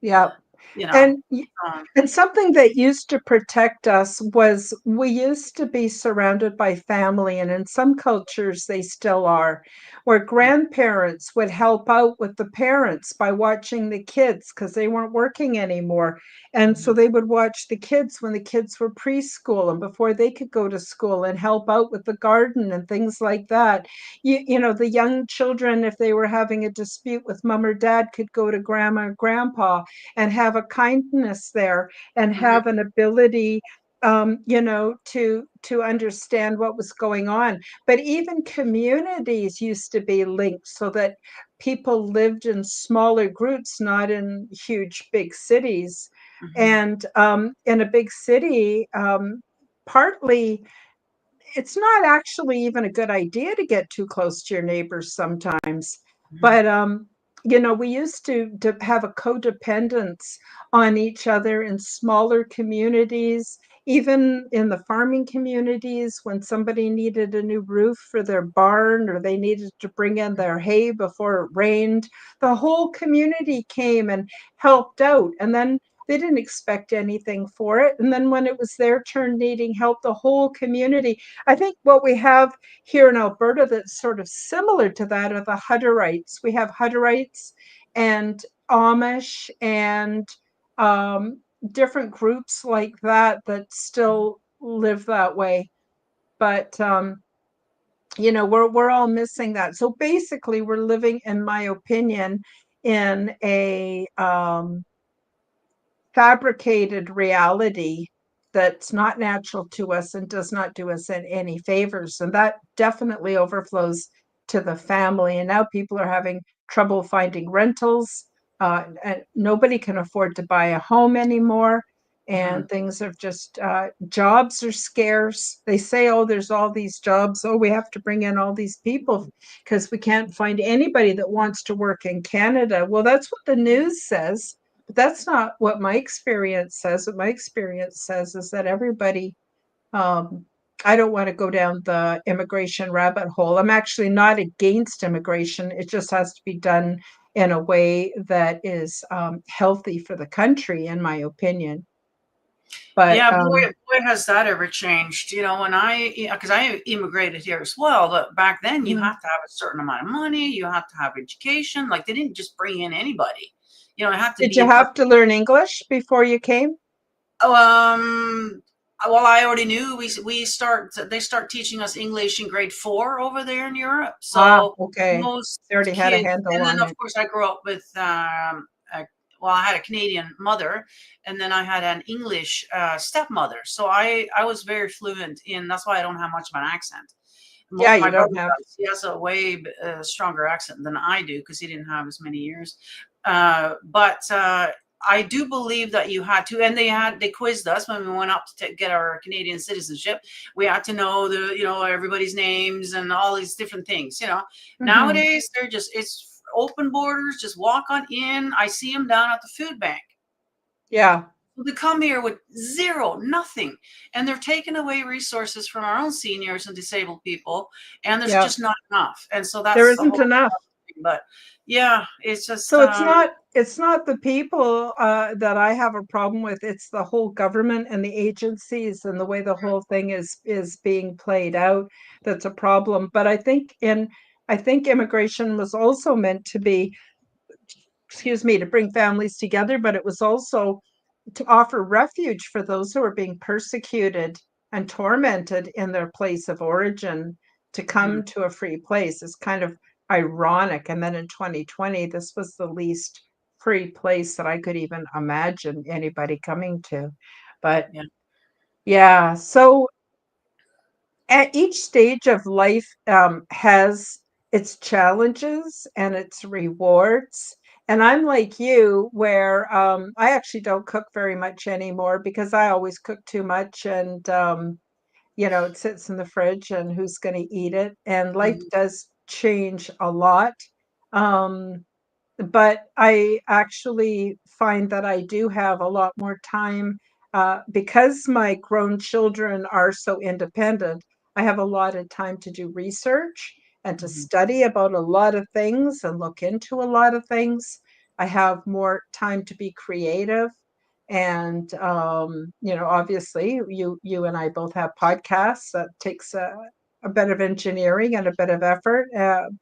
Yeah. You know. And Um, and something that used to protect us was we used to be surrounded by family, and in some cultures they still are, where grandparents would help out with the parents by watching the kids because they weren't working anymore. And so mhm, they would watch the kids when the kids were preschool and before they could go to school and help out with the garden and things like that. The young children, if they were having a dispute with mom or dad, could go to grandma or grandpa and have a kindness there and mhm, have an ability to understand what was going on. But even communities used to be linked so that people lived in smaller groups, not in huge big cities. mhm, And in a big city, partly it's not actually even a good idea to get too close to your neighbors sometimes. mhm. But we used to have a codependence on each other in smaller communities, even in the farming communities when somebody needed a new roof for their barn or they needed to bring in their hay before it rained. The whole community came and helped out. And then they didn't expect anything for it. And then when it was their turn needing help, the whole community. I think what we have here in Alberta that's sort of similar to that are the Hutterites. We have Hutterites and Amish and um, different groups like that that still live that way. But we're all missing that. So basically, we're living, in my opinion, in a fabricated reality that's not natural to us and does not do us any favors. And that definitely overflows to the family. And now people are having trouble finding rentals. And nobody can afford to buy a home anymore. Mhm. And things are just, jobs are scarce. They say, oh, there's all these jobs. Oh, we have to bring in all these people because we can't find anybody that wants to work in Canada. Well, that's what the news says, but that's not what my experience says. What my experience says is that everybody, um, I don't want to go down the immigration rabbit hole. I'm actually not against immigration. It just has to be done in a way that is healthy for the country, in my opinion. But Yeah, boy, has that ever changed. Because I immigrated here as well, but back then you mhm. have to have a certain amount of money, you have to have education. Like they didn't just bring in anybody. It had to Did be you a have perfect. to learn English before you came? Um, well, I already knew they start teaching us English in grade 4 over there in Europe. Ah, So okay. most They already had a kids, handle and then on of it. course I grew up with I had a Canadian mother, and then I had an English stepmother. So I was very fluent in. That's why I don't have much of an accent. Yeah, you My brother don't have. does. He has a way stronger accent than I do because he didn't have as many years. But I do believe that you had to, and they quizzed us when we went up to get our Canadian citizenship. We had to know everybody's names and all these different things. Mhm. Nowadays it's open borders. Just walk on in. I see them down at the food bank. Yeah, We come here with zero, nothing, and they're taking away resources from our own seniors and disabled people, and there's yeah. just not enough. And so There that's the isn't whole enough. thing. But yeah, it's just So it's not the people that I have a problem with. It's the whole government and the agencies and the way the whole thing is being played out that's a problem. But I think I think immigration was also meant to be, excuse me, to bring families together, but it was also to offer refuge for those who are being persecuted and tormented in their place of origin to Mhm. come to a free place. Is kind of ironic. And then in 2020, this was the least free place that I could even imagine anybody coming to. But Yeah. yeah, so at each stage of life has its challenges and its rewards. And I'm like you, where I actually don't cook very much anymore because I always cook too much, and it sits in the fridge, and who's going to eat it? And life Mhm. does change a lot. Um, but I actually find that I do have a lot more time because my grown children are so independent. I have a lot of time to do research and to Mhm. study about a lot of things and look into a lot of things. I have more time to be creative. And obviously, you and I both have podcasts. That takes a bit of engineering and a bit of effort.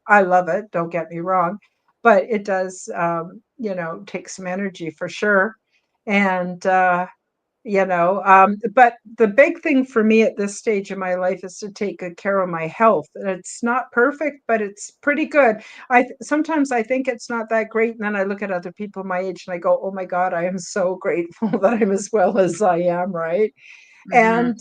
I love it, don't get me wrong, but it does, take some energy for sure. And, but the big thing for me at this stage of my life is to take good care of my health. And it's not perfect, but it's pretty good. Sometimes I think it's not that great, and then I look at other people my age and I go, "Oh my God, I am so grateful that I'm as well as I am," right? Mhm. And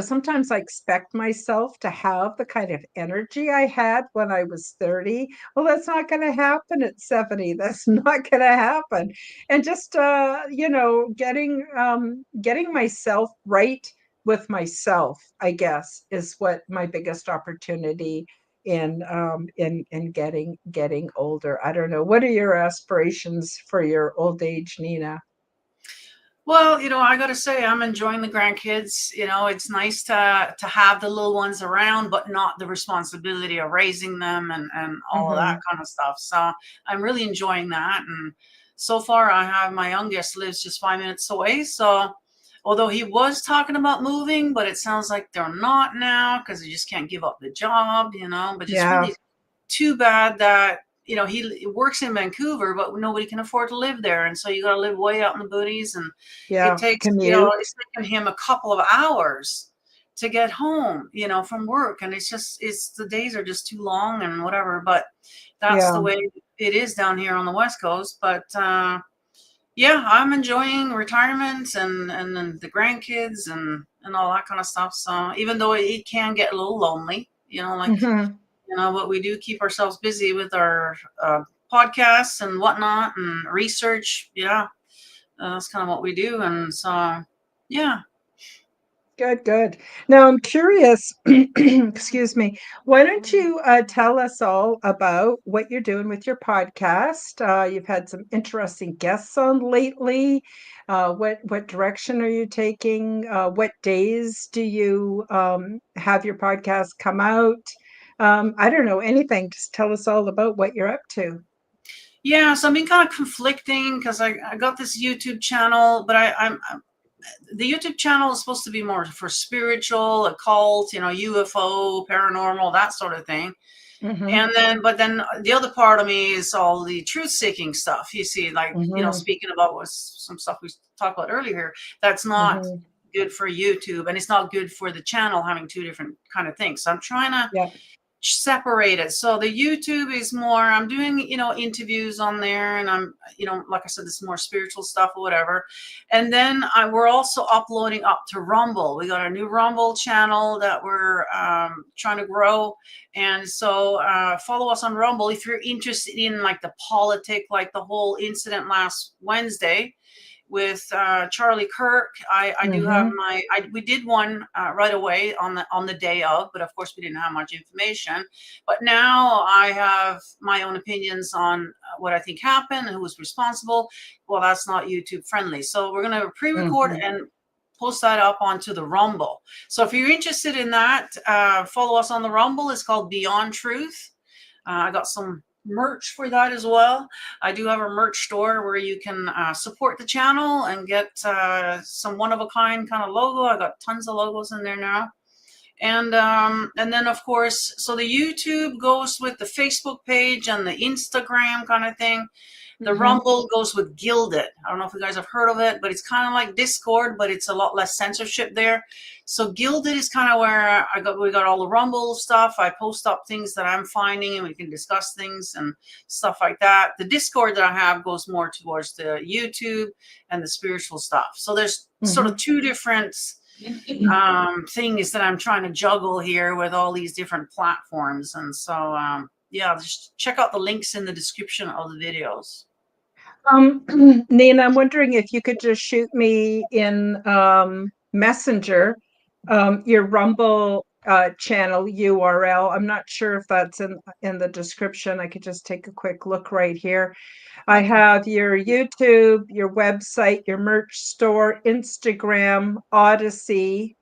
sometimes I expect myself to have the kind of energy I had when I was 30. Well, that's not going to happen at 70. That's not going to happen. And just getting myself right with myself, I guess, is what my biggest opportunity in getting older. I don't know. What are your aspirations for your old age, Nina? Well, I got to say, I'm enjoying the grandkids. It's nice to have the little ones around, but not the responsibility of raising them and all of that Hmm. kind of stuff. So I'm really enjoying that. And so far, I have my youngest lives just 5 minutes away. So although he was talking about moving, but it sounds like they're not now because they just can't give up the job. But it's Yeah, really too bad that he works in Vancouver, but nobody can afford to live there, and so you got to live way out in the boonies, and it yeah. takes Commute. it's taking him a couple of hours to get home, from work, and it's the days are just too long and whatever. But that's the Yeah. way it is down here on the West Coast. But yeah, I'm enjoying retirement and the grandkids and all that kind of stuff. So even though it can get a little lonely, like Hmm. but we do keep ourselves busy with our podcasts and whatnot and research. Yeah, that's kind of what we do. And so, yeah. Good, good. Now I'm curious, excuse me, why don't you tell us all about what you're doing with your podcast? You've had some interesting guests on lately. What direction are you taking? What days do you have your podcast come out? I don't know anything. Just tell us all about what you're up to. Yeah, so I'm being kind of conflicting because I got this YouTube channel, but I'm the YouTube channel is supposed to be more for spiritual, occult, UFO, paranormal, that sort of thing. Hmm. But then the other part of me is all the truth seeking stuff. You see, like, Hmm. speaking about some stuff we talked about earlier, that's not Hmm. good for YouTube and it's not good for the channel having two different kind of things. So I'm trying to Yeah. separate it. So the YouTube is more, I'm doing, interviews on there and I'm, like I said, this is more spiritual stuff or whatever. And then we're also uploading up to Rumble. We got a new Rumble channel that we're trying to grow. And so follow us on Rumble if you're interested in like the politic, like the whole incident last Wednesday with Charlie Kirk. I do have Hmm. we did one right away on the day of, but of course we didn't have much information. But now I have my own opinions on what I think happened and who was responsible. Well, that's not YouTube friendly, so we're going to pre-record Hmm. and post that up onto the Rumble. So if you're interested in that, follow us on the Rumble. It's called Beyond Truth. I got some merch for that as well. I do have a merch store where you can support the channel and get some one of a kind kind of logo. I got tons of logos in there now. And then of course, so the YouTube goes with the Facebook page and the Instagram kind of thing. The Rumble goes with Gilded. I don't know if you guys have heard of it, but it's kind of like Discord, but it's a lot less censorship there. So Gilded is kind of where we got all the Rumble stuff. I post up things that I'm finding, and we can discuss things and stuff like that. The Discord that I have goes more towards the YouTube and the spiritual stuff. So there's sort of two different things that I'm trying to juggle here with all these different platforms. And so, yeah, just check out the links in the description of the videos. Nina, I'm wondering if you could just shoot me in Messenger your Rumble channel URL. I'm not sure if that's in the description. I could just take a quick look right here. I have your YouTube, your website, your merch store, Instagram, Odyssey,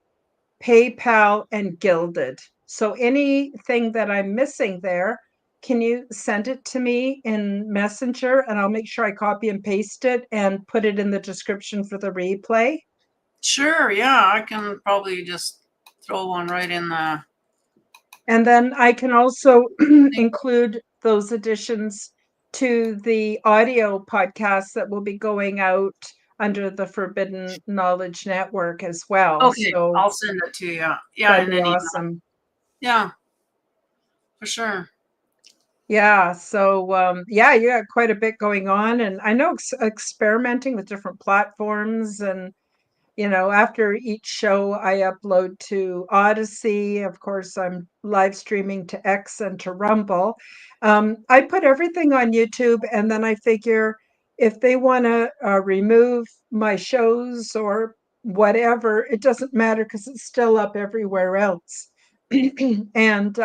PayPal, and Gilded. So anything that I'm missing there, can you send it to me in Messenger, and I'll make sure I copy and paste it and put it in the description for the replay? Sure, yeah, I can probably just throw one right in the... And then I can also include those additions to the audio podcast that will be going out under the Forbidden Knowledge Network as well. Okay, So I'll send it to you. Yeah, that'd in be an email. awesome. Yeah, for sure. Yeah, so yeah, you got quite a bit going on, and I know experimenting with different platforms, and after each show I upload to Odyssey. Of course, I'm live streaming to X and to Rumble. I put everything on YouTube, and then I figure if they want to remove my shows or whatever, it doesn't matter because it's still up everywhere else. And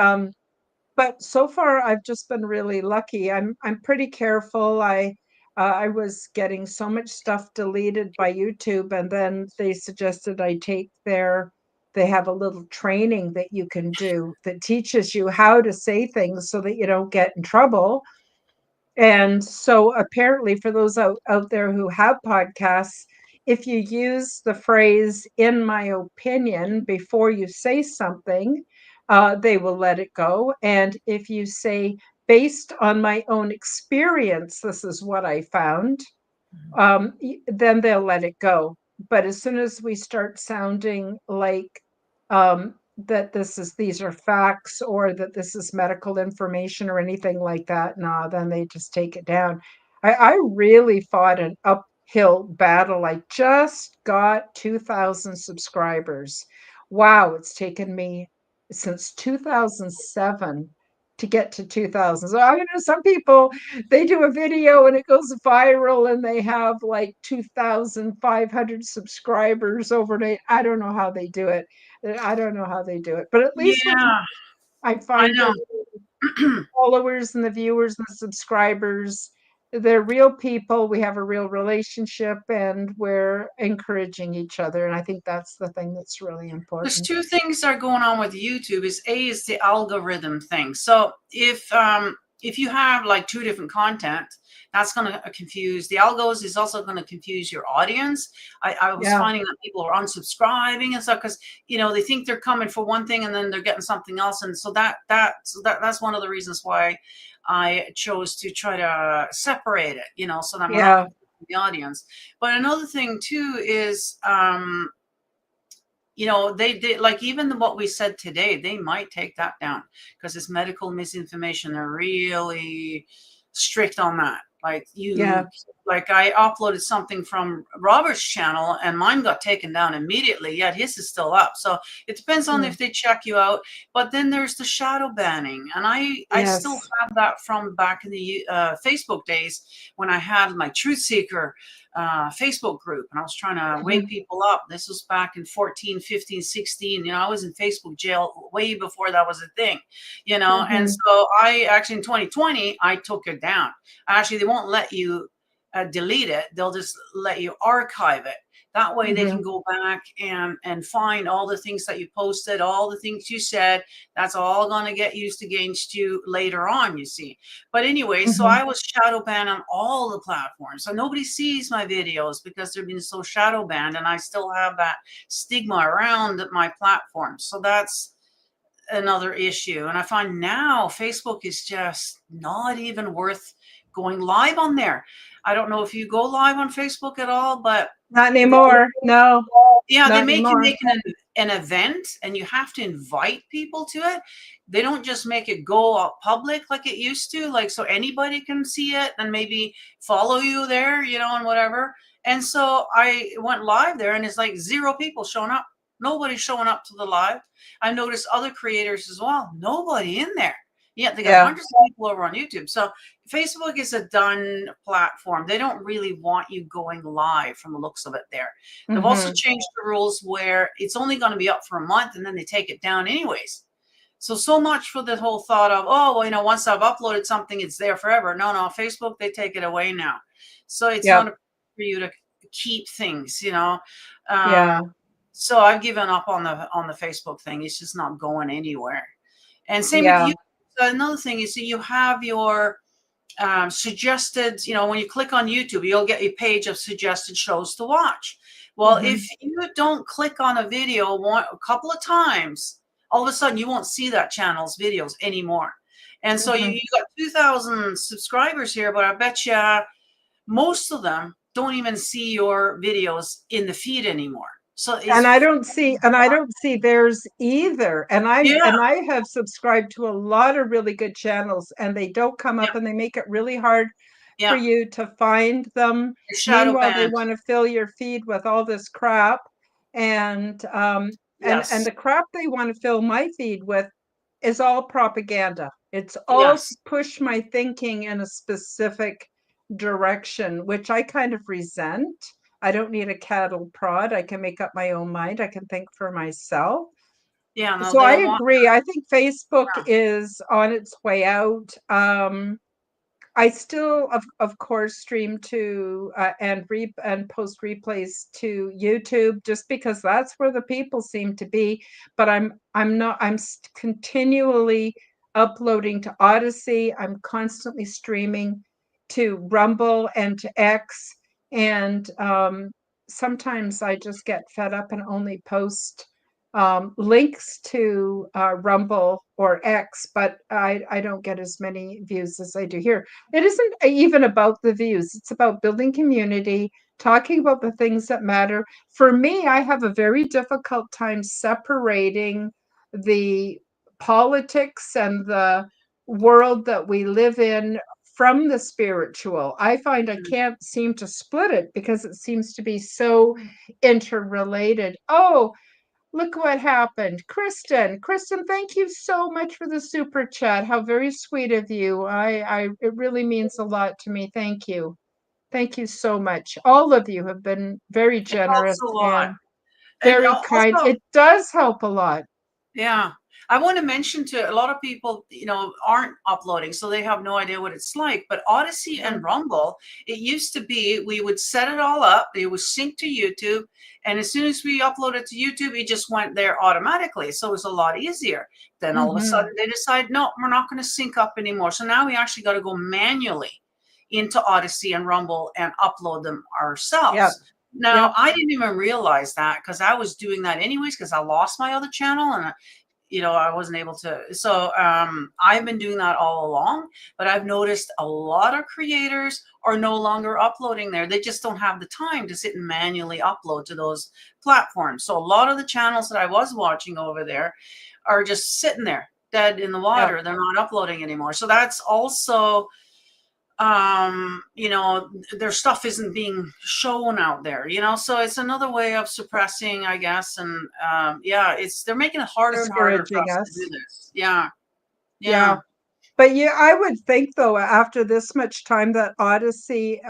but so far I've just been really lucky. I'm pretty careful. I was getting so much stuff deleted by YouTube, and then they suggested I take they have a little training that you can do that teaches you how to say things so that you don't get in trouble. And so apparently for those out there who have podcasts, if you use the phrase "in my opinion" before you say something, they will let it go. And if you say "based on my own experience, this is what I found," then they'll let it go. But as soon as we start sounding like that these are facts, or that this is medical information or anything like that, nah, then they just take it down. I really fought an uphill battle. I just got 2,000 subscribers. Wow, it's taken me since 2007 to get to 2,000. So I know some people, they do a video and it goes viral and they have like 2,500 subscribers overnight. I don't know how they do it. I don't know how they do it, but at least Yeah, I I find know. the followers and the viewers and the subscribers, they're real people. We have a real relationship, and we're encouraging each other. And I think that's the thing that's really There's important. two things that are going on with YouTube. Is the algorithm thing. So if you have like two different content, that's going to confuse the algos. Is also going to confuse your audience. I was finding that people are unsubscribing and stuff because they think they're coming for one thing and then they're getting something else. And so that's one of the reasons why I chose to try to separate it. So that we're not confusing the audience. But another thing too is they like even what we said today, they might take that down because it's medical misinformation. They're really strict on that. Like like I uploaded something from Robert's channel and mine got taken down immediately, yet his is still up. So it depends on if they check you out. But then there's the shadow banning, and I still have that from back in the Facebook days when I had my Truth Seeker Facebook group, and I was trying to wake people up. This was back in 14, 15, 16. I was in Facebook jail way before that was a thing, and so I actually in 2020 I took it down. Actually, they won't let you delete it. They'll just let you archive it. That way they can go back and find all the things that you posted, all the things you said. That's all going to get used against you later on, you see. But anyway, so I was shadow banned on all the platforms. So nobody sees my videos because they've been so shadow banned, and I still have that stigma around my platform. So that's another issue. And I find now Facebook is just not even worth going live on there. I don't know if you go live on Facebook at all, but Not they, anymore. No, yeah, they not make you anymore. make an event and you have to invite people to it. They don't just make it go out public like it used to, like so anybody can see it and maybe follow you there, and whatever. And so I went live there and it's like zero people showing up. Nobody's showing up to the live. I noticed other creators as well. Nobody in there. Yeah, they got Yeah. hundreds of people over on YouTube. So Facebook is a done platform. They don't really want you going live from the looks of it there. They've also Hmm. changed the rules where it's only going to be up for a month and then they take it down anyways. So much for the whole thought of, oh, well, once I've uploaded something, it's there forever. No, Facebook, they take it away now. So it's not Yep. for you to keep things. Yeah. So I've given up on the Facebook thing. It's just not going anywhere. And same with Yeah. you. Another thing is that you have your suggested, when you click on YouTube, you'll get a page of suggested shows to watch. Well, if Hmm. you don't click on a video a couple of times, all of a sudden you won't see that channel's videos anymore. And so you Hmm. got 2,000 subscribers here, but I bet you most of them don't even see your videos in the feed anymore. So And it's, I don't see theirs either. yeah, And I have subscribed to a lot of really good channels and they don't come yeah, up and they make it really hard for yeah. you to find them. You're shadow Meanwhile, they banned. want to fill your feed with all this crap. And and Yes, the crap they want to fill my feed with is all propaganda. It's all to yes. push my thinking in a specific direction, which I kind of resent. I don't need a cattle prod. I can make up my own mind. I can think for myself. Yeah, no, So they I don't want agree. I think Facebook that. is on its way out. I still, of course, stream to and post replays to YouTube just because that's where the people seem to be. But I'm not. Continually uploading to Odyssey. I'm constantly streaming to Rumble and to X, and sometimes I just get fed up and only post links to Rumble or X, but I don't get as many views as I do here. It isn't even about the views. It's about building community, talking about the things that matter. For me, I have a very difficult time separating the politics and the world that we live in from the spiritual. I find I Mm. can't seem to split it because it seems to be so interrelated. Oh, look what happened. Kristen, thank you so much for the super chat. How very sweet of you. It really means a lot to me. Thank you. Thank you so much. All of you have been very It helps generous a lot. and And very kind. also, It does help a lot. yeah, I want to mention to a lot of people, aren't uploading, so they have no idea what it's like. But Odyssey and Mhm. Rumble, it used to be we would set it all up, it would sync to YouTube, and as soon as we uploaded to YouTube, it just went there automatically. So it was a lot easier. Then all of a sudden Mhm. they decide, no, we're not going to sync up anymore. So now we actually got to go manually into Odyssey and Rumble and upload them Yep. ourselves. Now, Yep. I didn't even realize that because I was doing that anyways because I lost my other channel and I wasn't able to. So I've been doing that all along, but I've noticed a lot of creators are no longer uploading there. They just don't have the time to sit and manually upload to those platforms. So a lot of the channels that I was watching over there are just sitting there dead in the Yep. water. They're not uploading anymore. So that's also their stuff isn't being shown out there, so it's another way of suppressing, I guess. And yeah, they're making it harder and harder for Discouraging us to do us. this. Yeah, Yeah. yeah. But yeah, I would think though, after this much time that Odyssey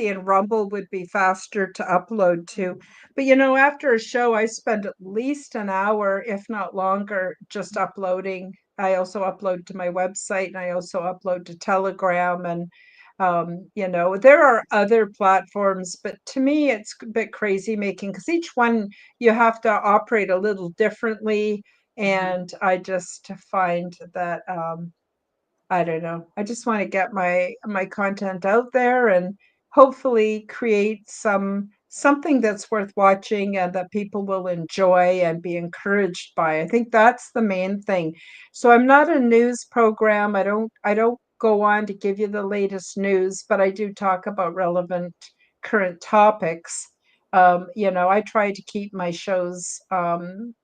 and Rumble would be faster to upload to. But after a show, I spend at least an hour, if not longer, just uploading. I also upload to my website and I also upload to Telegram. And there are other platforms, but to me it's a bit crazy making because each one you have to operate a little differently. Mhm. And I just find that I don't know. I just want to get my content out there and hopefully create some something that's worth watching and that people will enjoy and be encouraged by. I think that's the main thing. So I'm not a news program. I don't go on to give you the latest news, but I do talk about relevant current topics. I try to keep my shows on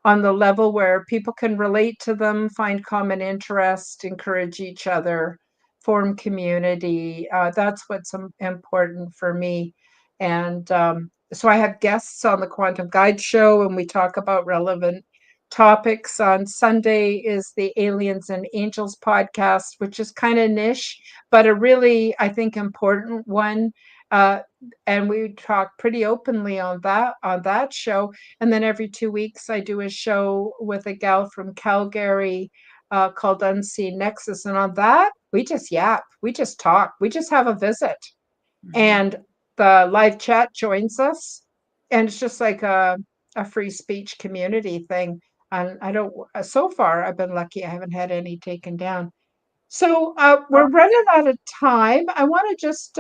the level where people can relate to them, find common interest, encourage each other, form community. That's what's important for me. And so I have guests on the Quantum Guide show, and we talk about relevant topics. On Sunday is the Aliens and Angels podcast, which is kind of niche, but a really, I think, important one. Uh, and we talk pretty openly on that show. And then every 2 weeks, I do a show with a gal from Calgary called Unseen Nexus. And on that, we just yap, we just talk, we just have a visit. Mhm. And the live chat joins us. And it's just like a free speech community thing. And I don't, so far, I've been lucky. I haven't had any taken down. So we're running out of time. I want to just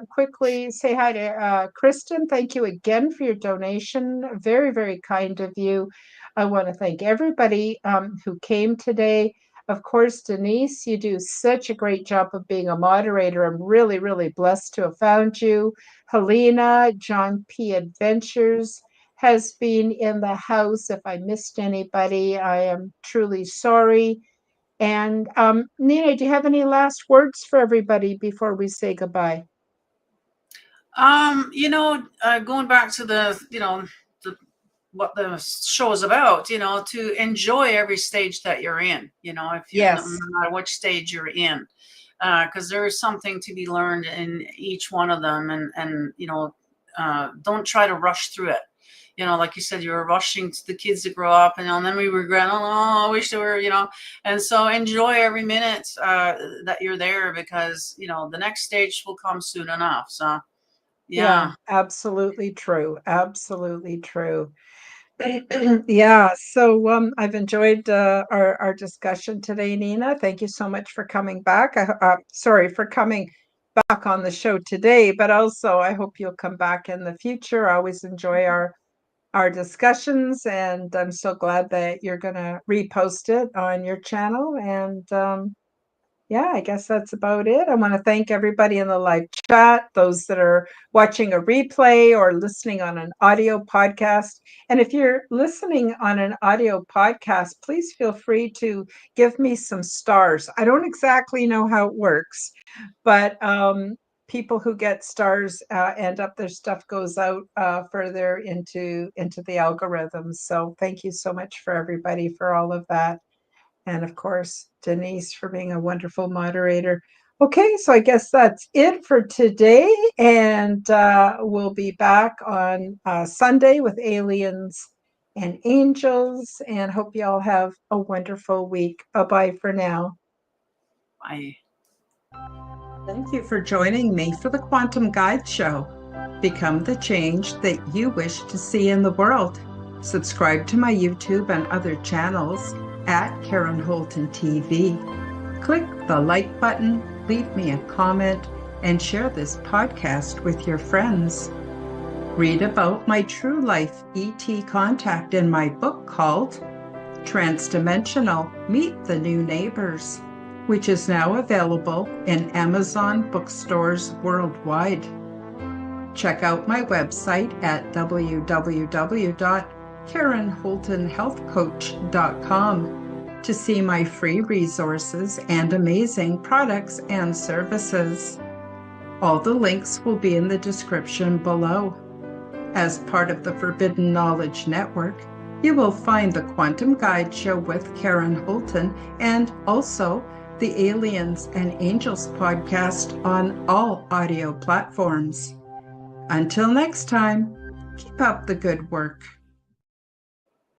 quickly say hi to Kristen. Thank you again for your donation. Very, very kind of you. I want to thank everybody who came today. Of course, Denise, you do such a great job of being a moderator. I'm really, really blessed to have found you. Helena, John P. Adventures has been in the house. If I missed anybody, I am truly sorry. And Nina, do you have any last words for everybody before we say goodbye? Going back to the what the show is about, to enjoy every stage that you're in, if you no Yes. matter which stage you're in, because there is something to be learned in each one of them, and don't try to rush through it. Like you said, you were rushing to the kids to grow up, and then we regret, oh, no, I wish they were, and so enjoy every minute that you're there, because the next stage will come soon enough. So Yeah, yeah. absolutely true. Absolutely true. Yeah, so I've enjoyed our discussion today, Nina. Thank you so much for coming back. Sorry for coming back on the show today, but also I hope you'll come back in the future. I always enjoy our discussions, and I'm so glad that you're going to repost it on your channel. And yeah, I guess that's about it. I want to thank everybody in the live chat, those that are watching a replay or listening on an audio podcast. And if you're listening on an audio podcast, please feel free to give me some stars. I don't exactly know how it works, but people who get stars end up their stuff goes out further into the algorithms. So thank you so much for everybody for all of that. And of course, Denise for being a wonderful moderator. Okay, so I guess that's it for today. And we'll be back on Sunday with Aliens and Angels. And hope you all have a wonderful week. Bye bye for now. I Thank you for joining me for the Quantum Guide Show. Become the change that you wish to see in the world. Subscribe to my YouTube and other channels at Karen Holton TV. Click the like button, leave me a comment, and share this podcast with your friends. Read about my true life ET contact in my book called Transdimensional: Meet the New Neighbors, which is now available in Amazon bookstores worldwide. Check out my website at www.karenholtonhealthcoach.com to see my free resources and amazing products and services. All the links will be in the description below. As part of the Forbidden Knowledge Network, you will find the Quantum Guide Show with Karen Holton and also the Aliens and Angels podcast on all audio platforms. Until next time, keep up the good work.